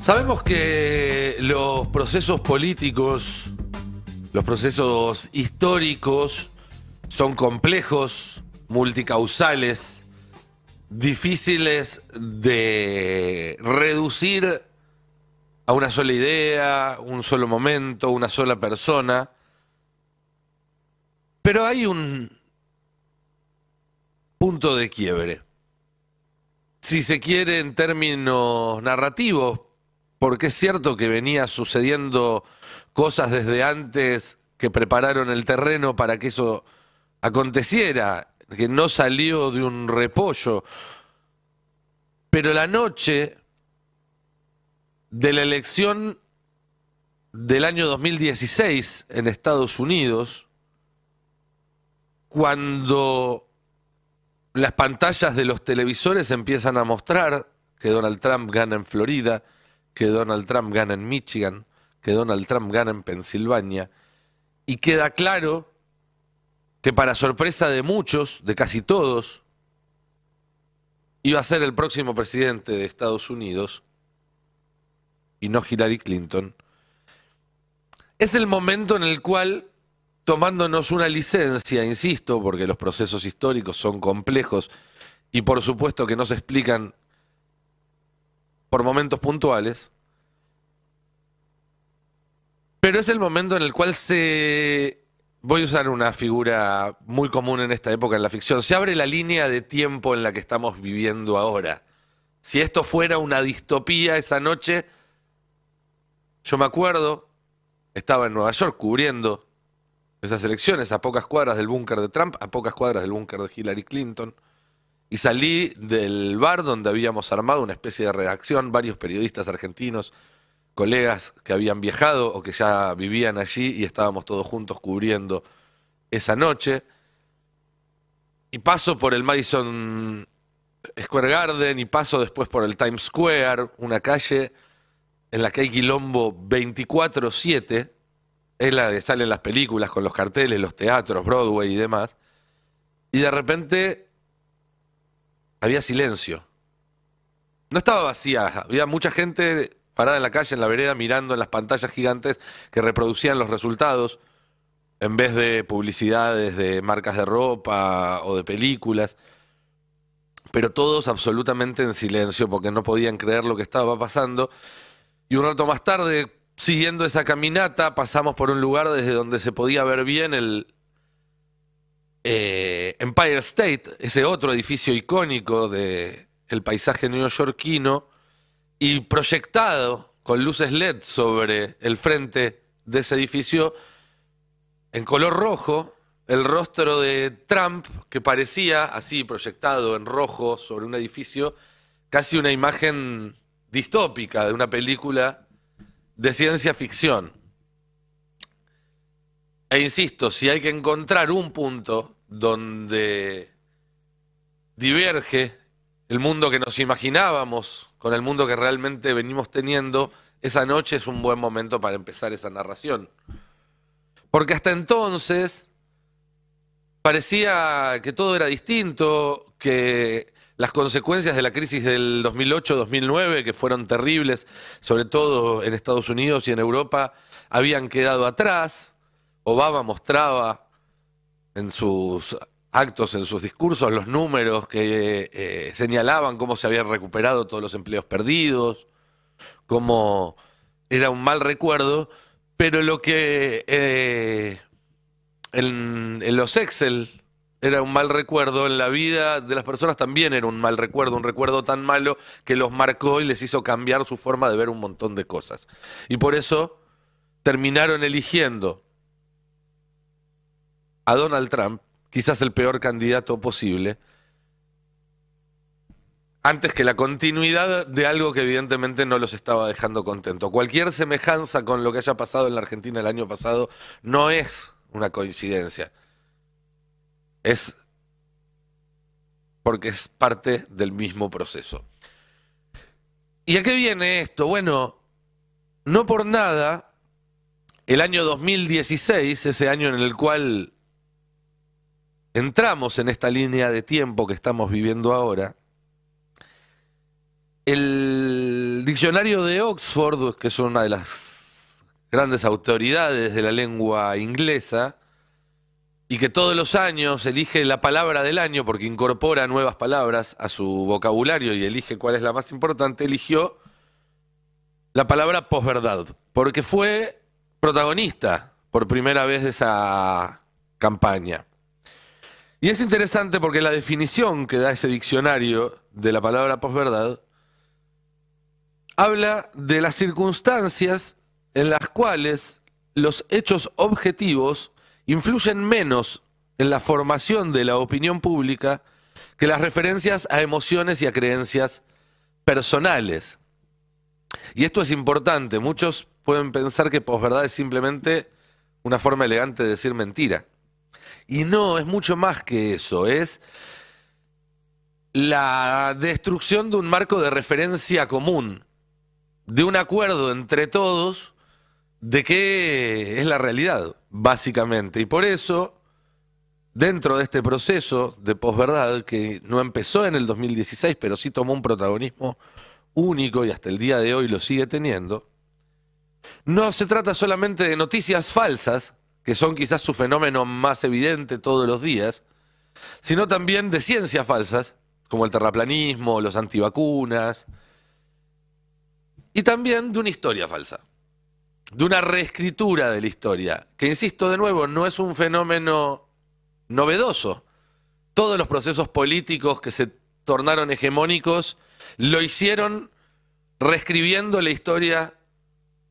Sabemos que los procesos políticos, los procesos históricos son complejos, multicausales, difíciles de reducir a una sola idea, un solo momento, una sola persona. Pero hay un punto de quiebre. Si se quiere en términos narrativos, porque es cierto que venía sucediendo cosas desde antes que prepararon el terreno para que eso aconteciera, que no salió de un repollo. Pero la noche de la elección del año 2016 en Estados Unidos, cuando las pantallas de los televisores empiezan a mostrar que Donald Trump gana en Florida, que Donald Trump gana en Michigan, que Donald Trump gana en Pensilvania, y queda claro que para sorpresa de muchos, de casi todos, iba a ser el próximo presidente de Estados Unidos y no Hillary Clinton. Es el momento en el cual, tomándonos una licencia, insisto, porque los procesos históricos son complejos y por supuesto que no se explican por momentos puntuales, pero es el momento en el cual voy a usar una figura muy común en esta época en la ficción, se abre la línea de tiempo en la que estamos viviendo ahora. Si esto fuera una distopía esa noche, yo me acuerdo, estaba en Nueva York cubriendo esas elecciones a pocas cuadras del búnker de Trump, a pocas cuadras del búnker de Hillary Clinton, y salí del bar donde habíamos armado una especie de redacción, varios periodistas argentinos, colegas que habían viajado o que ya vivían allí y estábamos todos juntos cubriendo esa noche. Y paso por el Madison Square Garden y paso después por el Times Square, una calle en la que hay quilombo 24/7, es la que salen las películas con los carteles, los teatros, Broadway y demás, y de repente había silencio. No estaba vacía, había mucha gente parada en la calle, en la vereda, mirando en las pantallas gigantes que reproducían los resultados, en vez de publicidades de marcas de ropa o de películas, pero todos absolutamente en silencio porque no podían creer lo que estaba pasando. Y un rato más tarde, siguiendo esa caminata, pasamos por un lugar desde donde se podía ver bien el Empire State, ese otro edificio icónico del paisaje neoyorquino, y proyectado con luces LED sobre el frente de ese edificio, en color rojo, el rostro de Trump, que parecía así proyectado en rojo sobre un edificio, casi una imagen distópica de una película de ciencia ficción. E insisto, si hay que encontrar un punto donde diverge el mundo que nos imaginábamos con el mundo que realmente venimos teniendo, esa noche es un buen momento para empezar esa narración. Porque hasta entonces parecía que todo era distinto, que las consecuencias de la crisis del 2008-2009, que fueron terribles, sobre todo en Estados Unidos y en Europa, habían quedado atrás. Obama mostraba en sus actos, en sus discursos, los números que señalaban cómo se habían recuperado todos los empleos perdidos, cómo era un mal recuerdo, pero lo que en los Excel era un mal recuerdo, en la vida de las personas también era un mal recuerdo, un recuerdo tan malo que los marcó y les hizo cambiar su forma de ver un montón de cosas. Y por eso terminaron eligiendo a Donald Trump, quizás el peor candidato posible, antes que la continuidad de algo que evidentemente no los estaba dejando contento. Cualquier semejanza con lo que haya pasado en la Argentina el año pasado no es una coincidencia. Es porque es parte del mismo proceso. ¿Y a qué viene esto? Bueno, no por nada, el año 2016, ese año en el cual entramos en esta línea de tiempo que estamos viviendo ahora, El diccionario de Oxford, que es una de las grandes autoridades de la lengua inglesa, y que todos los años elige la palabra del año porque incorpora nuevas palabras a su vocabulario y elige cuál es la más importante, eligió la palabra posverdad, porque fue protagonista por primera vez de esa campaña. Y es interesante porque la definición que da ese diccionario de la palabra posverdad habla de las circunstancias en las cuales los hechos objetivos influyen menos en la formación de la opinión pública que las referencias a emociones y a creencias personales. Y esto es importante. Muchos pueden pensar que posverdad es simplemente una forma elegante de decir mentira. Y no, es mucho más que eso. Es la destrucción de un marco de referencia común, de un acuerdo entre todos de qué es la realidad, básicamente. Y por eso, dentro de este proceso de posverdad, que no empezó en el 2016, pero sí tomó un protagonismo único y hasta el día de hoy lo sigue teniendo, no se trata solamente de noticias falsas, que son quizás su fenómeno más evidente todos los días, sino también de ciencias falsas, como el terraplanismo, los antivacunas, y también de una historia falsa, de una reescritura de la historia, que insisto de nuevo, no es un fenómeno novedoso. Todos los procesos políticos que se tornaron hegemónicos lo hicieron reescribiendo la historia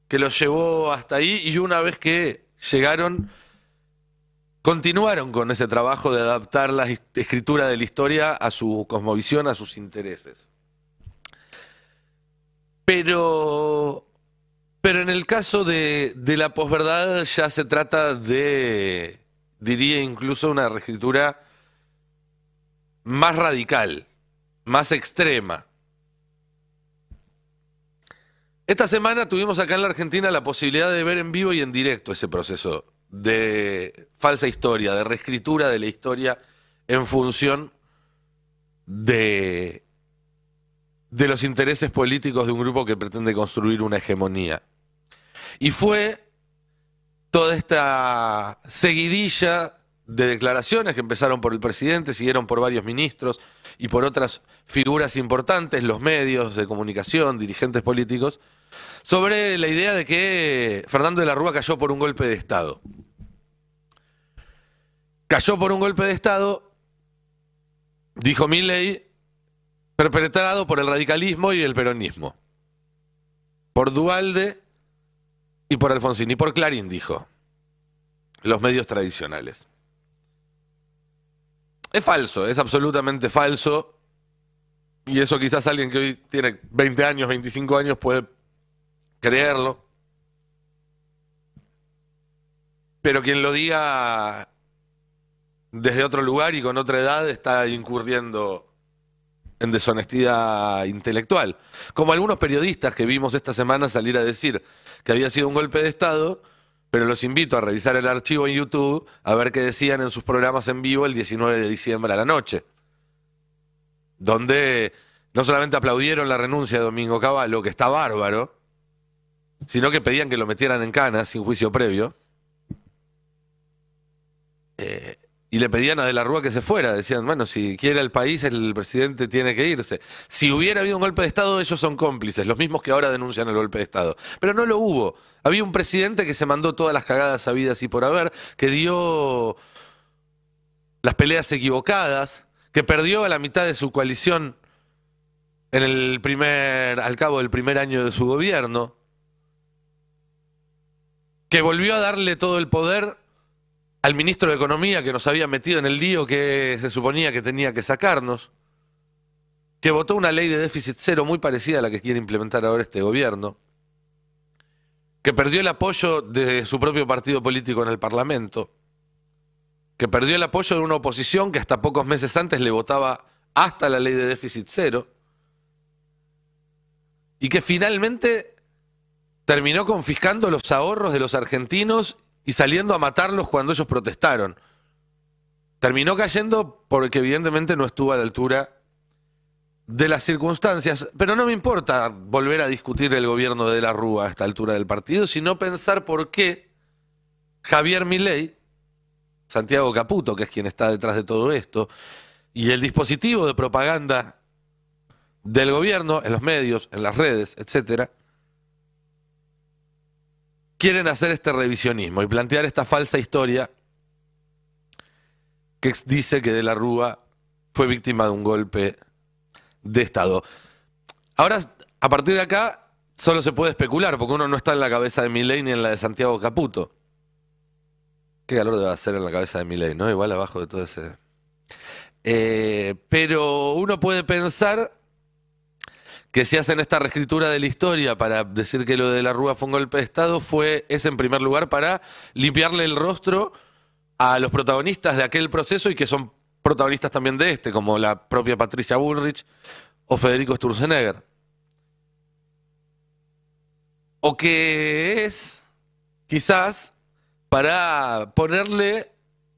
que los llevó hasta ahí, y una vez que llegaron, continuaron con ese trabajo de adaptar la escritura de la historia a su cosmovisión, a sus intereses. Pero en el caso de la posverdad ya se trata de, diría incluso, una reescritura más radical, más extrema. Esta semana tuvimos acá en la Argentina la posibilidad de ver en vivo y en directo ese proceso de falsa historia, de reescritura de la historia en función de los intereses políticos de un grupo que pretende construir una hegemonía. Y fue toda esta seguidilla de declaraciones que empezaron por el presidente, siguieron por varios ministros y por otras figuras importantes, los medios de comunicación, dirigentes políticos, sobre la idea de que Fernando de la Rúa cayó por un golpe de Estado. Cayó por un golpe de Estado, dijo Milei, perpetrado por el radicalismo y el peronismo, por Duhalde y por Alfonsín, y por Clarín, dijo, los medios tradicionales. Es falso, es absolutamente falso, y eso quizás alguien que hoy tiene 20 años, 25 años puede creerlo, pero quien lo diga desde otro lugar y con otra edad está incurriendo en deshonestidad intelectual. Como algunos periodistas que vimos esta semana salir a decir que había sido un golpe de Estado, pero los invito a revisar el archivo en YouTube a ver qué decían en sus programas en vivo el 19 de diciembre a la noche, donde no solamente aplaudieron la renuncia de Domingo Cavallo, que está bárbaro, sino que pedían que lo metieran en cana sin juicio previo, y le pedían a De la Rúa que se fuera. Decían, bueno, si quiere el país, el presidente tiene que irse. Si hubiera habido un golpe de Estado, ellos son cómplices, los mismos que ahora denuncian el golpe de Estado. Pero no lo hubo. Había un presidente que se mandó todas las cagadas habidas y por haber, que dio las peleas equivocadas, que perdió a la mitad de su coalición al cabo del primer año de su gobierno, que volvió a darle todo el poder al ministro de Economía que nos había metido en el lío que se suponía que tenía que sacarnos, que votó una ley de déficit cero muy parecida a la que quiere implementar ahora este gobierno, que perdió el apoyo de su propio partido político en el Parlamento, que perdió el apoyo de una oposición que hasta pocos meses antes le votaba hasta la ley de déficit cero, y que finalmente terminó confiscando los ahorros de los argentinos y saliendo a matarlos cuando ellos protestaron. Terminó cayendo porque evidentemente no estuvo a la altura de las circunstancias, pero no me importa volver a discutir el gobierno de la Rúa a esta altura del partido, sino pensar por qué Javier Milei, Santiago Caputo, que es quien está detrás de todo esto, y el dispositivo de propaganda del gobierno, en los medios, en las redes, etcétera, quieren hacer este revisionismo y plantear esta falsa historia que dice que De la Rúa fue víctima de un golpe de Estado. Ahora, a partir de acá, solo se puede especular, porque uno no está en la cabeza de Milei ni en la de Santiago Caputo. Qué calor debe hacer en la cabeza de Milei, ¿no? Igual abajo de todo ese... pero uno puede pensar que si hacen esta reescritura de la historia para decir que lo de la Rúa fue un golpe de Estado, es en primer lugar para limpiarle el rostro a los protagonistas de aquel proceso y que son protagonistas también de este, como la propia Patricia Bullrich o Federico Sturzenegger. O que es, quizás, para ponerle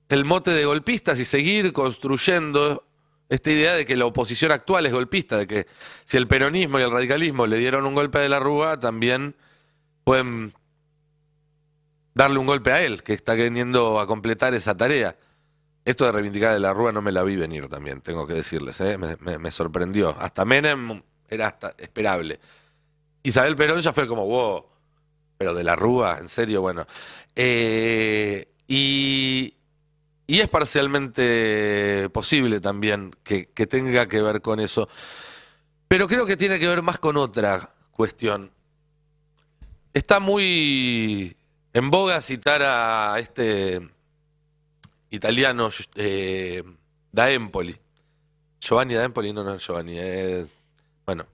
el mote de golpistas y seguir construyendo esta idea de que la oposición actual es golpista, de que si el peronismo y el radicalismo le dieron un golpe de la Rúa, también pueden darle un golpe a él, que está viniendo a completar esa tarea. Esto de reivindicar de la Rúa no me la vi venir también, tengo que decirles, ¿eh? Me sorprendió. Hasta Menem era hasta esperable. Isabel Perón ya fue como, wow, pero de la Rúa, en serio, bueno. Y es parcialmente posible también que tenga que ver con eso. Pero creo que tiene que ver más con otra cuestión. Está muy en boga citar a este italiano da Empoli. Giovanni da Empoli, no es Giovanni, es, bueno,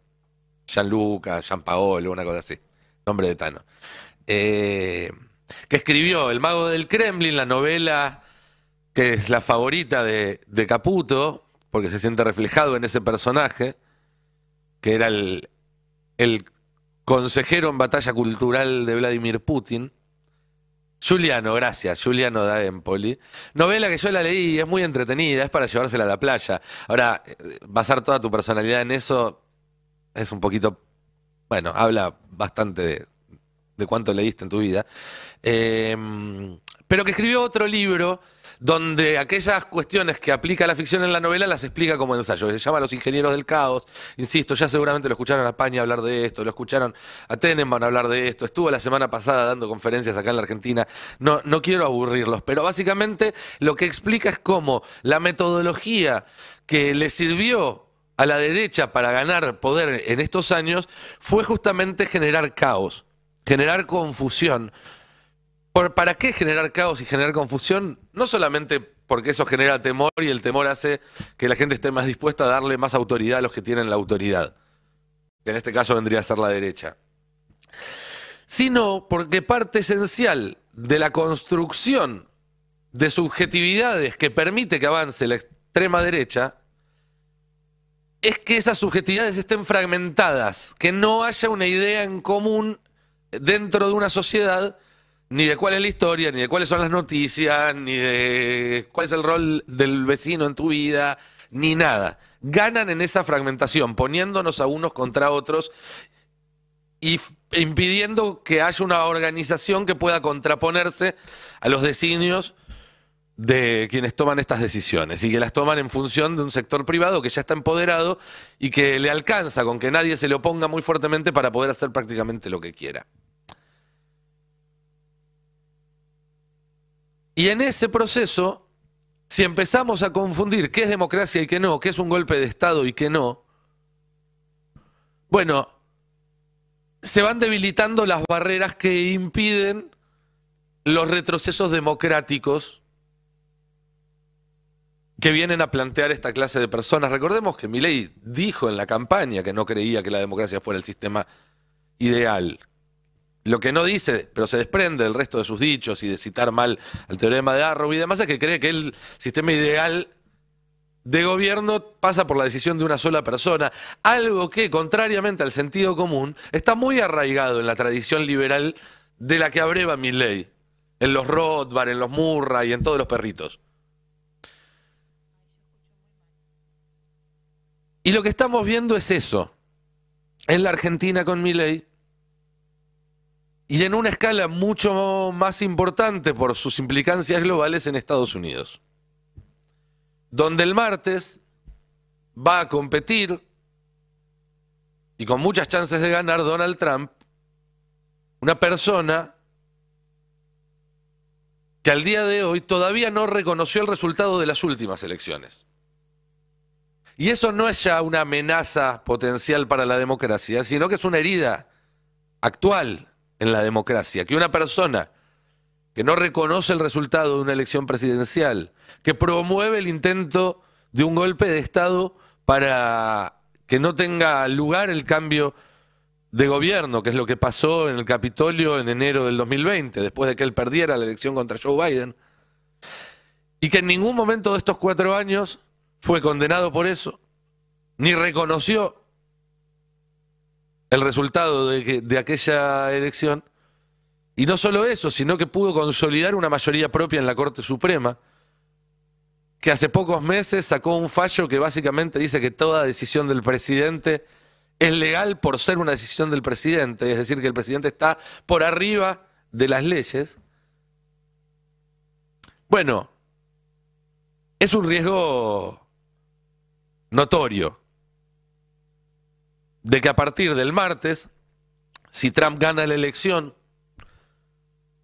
Gianluca, Gianpaolo, una cosa así. Nombre de Tano. Que escribió El Mago del Kremlin, la novela que es la favorita de Caputo, porque se siente reflejado en ese personaje, que era el consejero en batalla cultural de Vladimir Putin. Giuliano, gracias, Giuliano da Empoli. Novela que yo la leí, es muy entretenida, es para llevársela a la playa. Ahora, basar toda tu personalidad en eso es un poquito, bueno, habla bastante de cuánto leíste en tu vida. Pero que escribió otro libro donde aquellas cuestiones que aplica la ficción en la novela las explica como ensayo. Se llama Los Ingenieros del Caos. Insisto, ya seguramente lo escucharon a Paña hablar de esto, lo escucharon a Tenenbaum hablar de esto. Estuvo la semana pasada dando conferencias acá en la Argentina. No quiero aburrirlos, pero básicamente lo que explica es cómo la metodología que le sirvió a la derecha para ganar poder en estos años fue justamente generar caos, generar confusión. ¿Para qué generar caos y generar confusión? No solamente porque eso genera temor y el temor hace que la gente esté más dispuesta a darle más autoridad a los que tienen la autoridad, que en este caso vendría a ser la derecha, sino porque parte esencial de la construcción de subjetividades que permite que avance la extrema derecha es que esas subjetividades estén fragmentadas, que no haya una idea en común dentro de una sociedad, ni de cuál es la historia, ni de cuáles son las noticias, ni de cuál es el rol del vecino en tu vida, ni nada. Ganan en esa fragmentación, poniéndonos a unos contra otros y impidiendo que haya una organización que pueda contraponerse a los designios de quienes toman estas decisiones y que las toman en función de un sector privado que ya está empoderado y que le alcanza con que nadie se le oponga muy fuertemente para poder hacer prácticamente lo que quiera. Y en ese proceso, si empezamos a confundir qué es democracia y qué no, qué es un golpe de Estado y qué no, bueno, se van debilitando las barreras que impiden los retrocesos democráticos que vienen a plantear esta clase de personas. Recordemos que Milei dijo en la campaña que no creía que la democracia fuera el sistema ideal. Lo que no dice, pero se desprende del resto de sus dichos y de citar mal al teorema de Arrow y demás, es que cree que el sistema ideal de gobierno pasa por la decisión de una sola persona, algo que, contrariamente al sentido común, está muy arraigado en la tradición liberal de la que abreva Milei, en los Rothbard, en los Murray y en todos los perritos. Y lo que estamos viendo es eso, en la Argentina con Milei, y en una escala mucho más importante por sus implicancias globales en Estados Unidos, donde el martes va a competir, y con muchas chances de ganar, Donald Trump, una persona que al día de hoy todavía no reconoció el resultado de las últimas elecciones. Y eso no es ya una amenaza potencial para la democracia, sino que es una herida actual en la democracia, que una persona que no reconoce el resultado de una elección presidencial, que promueve el intento de un golpe de Estado para que no tenga lugar el cambio de gobierno, que es lo que pasó en el Capitolio en enero del 2020, después de que él perdiera la elección contra Joe Biden, y que en ningún momento de estos 4 años fue condenado por eso, ni reconoció el resultado de aquella elección. Y no solo eso, sino que pudo consolidar una mayoría propia en la Corte Suprema, que hace pocos meses sacó un fallo que básicamente dice que toda decisión del presidente es legal por ser una decisión del presidente, es decir, que el presidente está por arriba de las leyes. Bueno, es un riesgo notorio de que a partir del martes, si Trump gana la elección,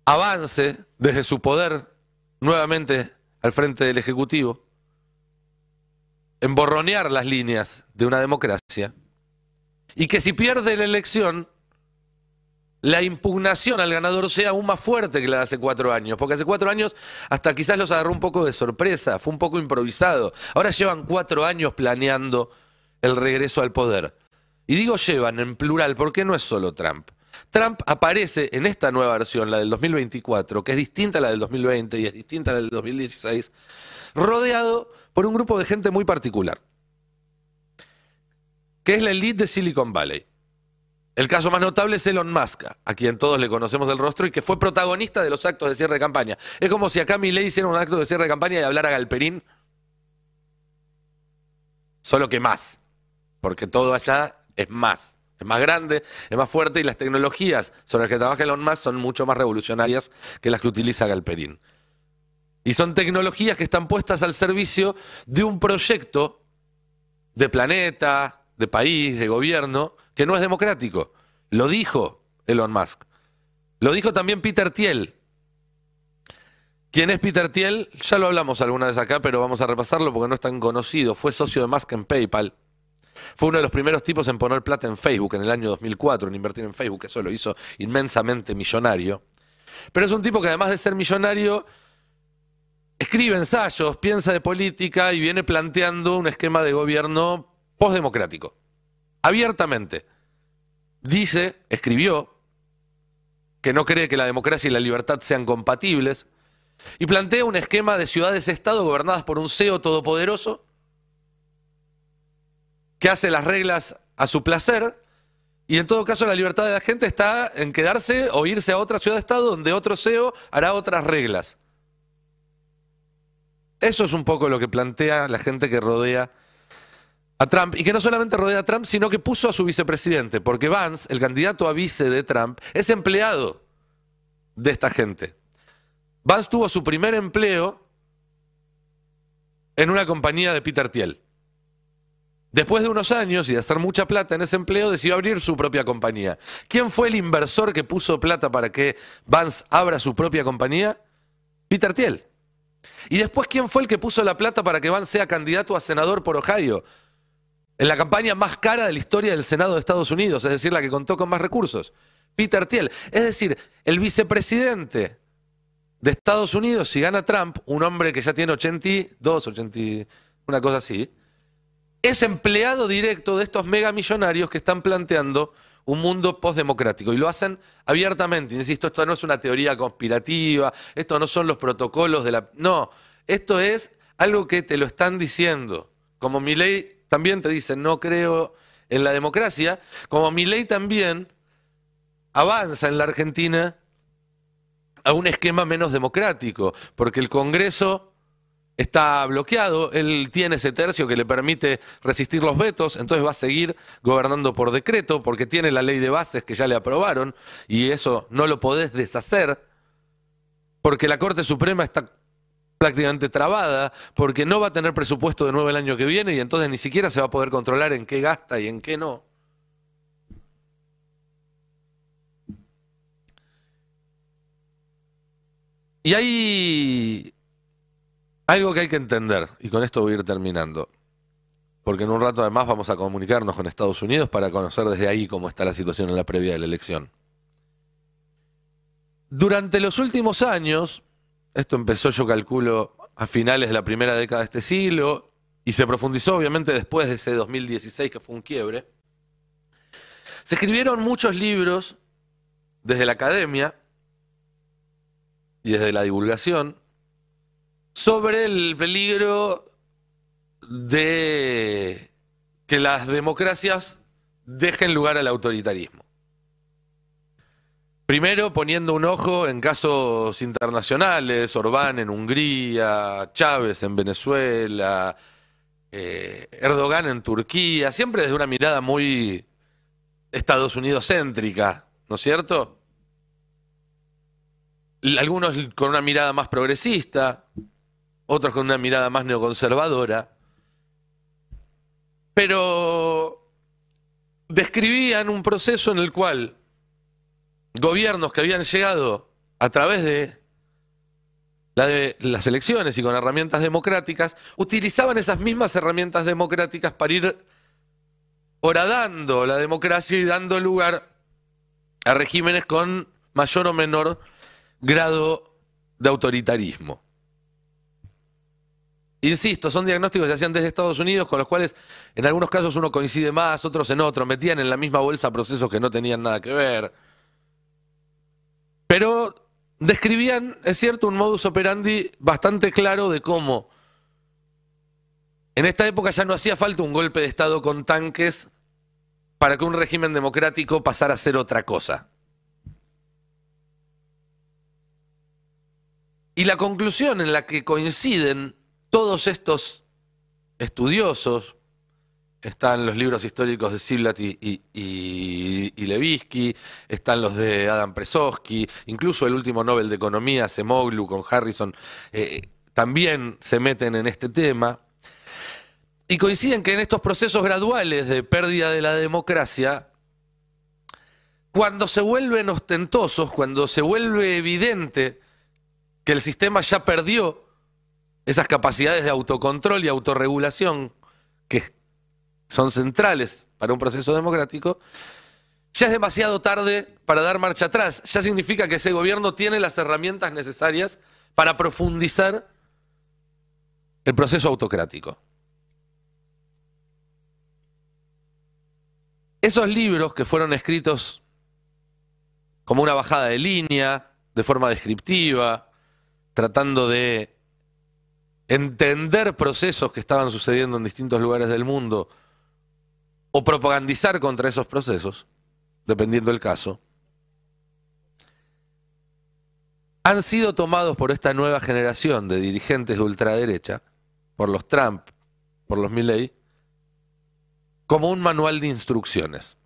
avance desde su poder nuevamente al frente del Ejecutivo, emborronear las líneas de una democracia, y que si pierde la elección, la impugnación al ganador sea aún más fuerte que la de hace 4 años, porque hace 4 años hasta quizás los agarró un poco de sorpresa, fue un poco improvisado. Ahora llevan 4 años planeando el regreso al poder. Y digo llevan en plural porque no es solo Trump. Trump aparece en esta nueva versión, la del 2024, que es distinta a la del 2020 y es distinta a la del 2016, rodeado por un grupo de gente muy particular, que es la elite de Silicon Valley. El caso más notable es Elon Musk, a quien todos le conocemos del rostro y que fue protagonista de los actos de cierre de campaña. Es como si acá Milei hiciera un acto de cierre de campaña y hablara Galperín, solo que más, porque todo allá es más grande, es más fuerte y las tecnologías sobre las que trabaja Elon Musk son mucho más revolucionarias que las que utiliza Galperín. Y son tecnologías que están puestas al servicio de un proyecto de planeta, de país, de gobierno, que no es democrático. Lo dijo Elon Musk. Lo dijo también Peter Thiel. ¿Quién es Peter Thiel? Ya lo hablamos alguna vez acá, pero vamos a repasarlo porque no es tan conocido. Fue socio de Musk en PayPal. Fue uno de los primeros tipos en poner plata en Facebook en el año 2004, en invertir en Facebook. Eso lo hizo inmensamente millonario. Pero es un tipo que además de ser millonario, escribe ensayos, piensa de política y viene planteando un esquema de gobierno postdemocrático. Abiertamente. Dice, escribió, que no cree que la democracia y la libertad sean compatibles y plantea un esquema de ciudades-estado gobernadas por un CEO todopoderoso que hace las reglas a su placer y en todo caso la libertad de la gente está en quedarse o irse a otra ciudad-estado donde otro CEO hará otras reglas. Eso es un poco lo que plantea la gente que rodea a Trump, y que no solamente rodea a Trump, sino que puso a su vicepresidente, porque Vance, el candidato a vice de Trump, es empleado de esta gente. Vance tuvo su primer empleo en una compañía de Peter Thiel. Después de unos años y de hacer mucha plata en ese empleo, decidió abrir su propia compañía. ¿Quién fue el inversor que puso plata para que Vance abra su propia compañía? Peter Thiel. Y después, ¿quién fue el que puso la plata para que Vance sea candidato a senador por Ohio? En la campaña más cara de la historia del Senado de Estados Unidos, es decir, la que contó con más recursos. Peter Thiel. Es decir, el vicepresidente de Estados Unidos, si gana Trump, un hombre que ya tiene 82, 80, una cosa así, es empleado directo de estos megamillonarios que están planteando un mundo postdemocrático. Y lo hacen abiertamente. Insisto, esto no es una teoría conspirativa, esto no son los protocolos de la... No, esto es algo que te lo están diciendo. Como Milei también te dice, no creo en la democracia, como Milei también avanza en la Argentina a un esquema menos democrático, porque el Congreso está bloqueado, él tiene ese tercio que le permite resistir los vetos, entonces va a seguir gobernando por decreto porque tiene la ley de bases que ya le aprobaron y eso no lo podés deshacer porque la Corte Suprema está prácticamente trabada, porque no va a tener presupuesto de nuevo el año que viene y entonces ni siquiera se va a poder controlar en qué gasta y en qué no. Y hay algo que hay que entender, y con esto voy a ir terminando, porque en un rato además vamos a comunicarnos con Estados Unidos para conocer desde ahí cómo está la situación en la previa de la elección. Durante los últimos años, esto empezó yo calculo a finales de la primera década de este siglo, y se profundizó obviamente después de ese 2016 que fue un quiebre, se escribieron muchos libros desde la academia y desde la divulgación sobre el peligro de que las democracias dejen lugar al autoritarismo. Primero poniendo un ojo en casos internacionales, Orbán en Hungría, Chávez en Venezuela, Erdogan en Turquía, siempre desde una mirada muy Estados Unidos céntrica, ¿no es cierto? Algunos con una mirada más progresista, otros con una mirada más neoconservadora, pero describían un proceso en el cual gobiernos que habían llegado a través de las elecciones y con herramientas democráticas, utilizaban esas mismas herramientas democráticas para ir horadando la democracia y dando lugar a regímenes con mayor o menor grado de autoritarismo. Insisto, son diagnósticos que se hacían desde Estados Unidos, con los cuales en algunos casos uno coincide más, otros en otros, metían en la misma bolsa procesos que no tenían nada que ver. Pero describían, es cierto, un modus operandi bastante claro de cómo en esta época ya no hacía falta un golpe de Estado con tanques para que un régimen democrático pasara a ser otra cosa. Y la conclusión en la que coinciden todos estos estudiosos, están los libros históricos de Ziblatt y Levitsky, están los de Adam Pressowski, incluso el último Nobel de Economía, Acemoglu con Harrison, también se meten en este tema. Y coinciden que en estos procesos graduales de pérdida de la democracia, cuando se vuelven ostentosos, cuando se vuelve evidente que el sistema ya perdió esas capacidades de autocontrol y autorregulación que son centrales para un proceso democrático, ya es demasiado tarde para dar marcha atrás. Ya significa que ese gobierno tiene las herramientas necesarias para profundizar el proceso autocrático. Esos libros que fueron escritos como una bajada de línea, de forma descriptiva, tratando de entender procesos que estaban sucediendo en distintos lugares del mundo o propagandizar contra esos procesos, dependiendo del caso, han sido tomados por esta nueva generación de dirigentes de ultraderecha, por los Trump, por los Milley, como un manual de instrucciones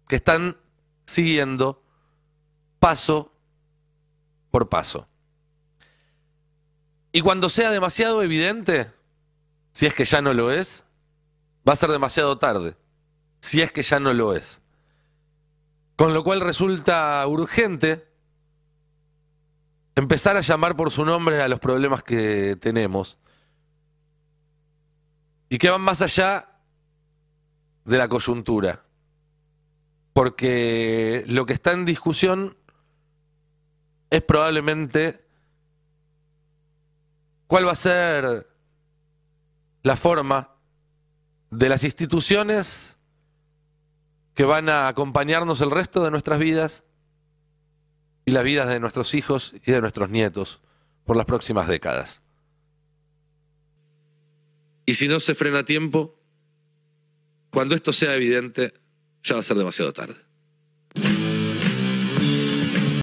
que están siguiendo paso por paso. Y cuando sea demasiado evidente, si es que ya no lo es, va a ser demasiado tarde, si es que ya no lo es. Con lo cual resulta urgente empezar a llamar por su nombre a los problemas que tenemos y que van más allá de la coyuntura. Porque lo que está en discusión es probablemente cuál va a ser la forma de las instituciones que van a acompañarnos el resto de nuestras vidas y las vidas de nuestros hijos y de nuestros nietos por las próximas décadas. Y si no se frena a tiempo, cuando esto sea evidente, ya va a ser demasiado tarde.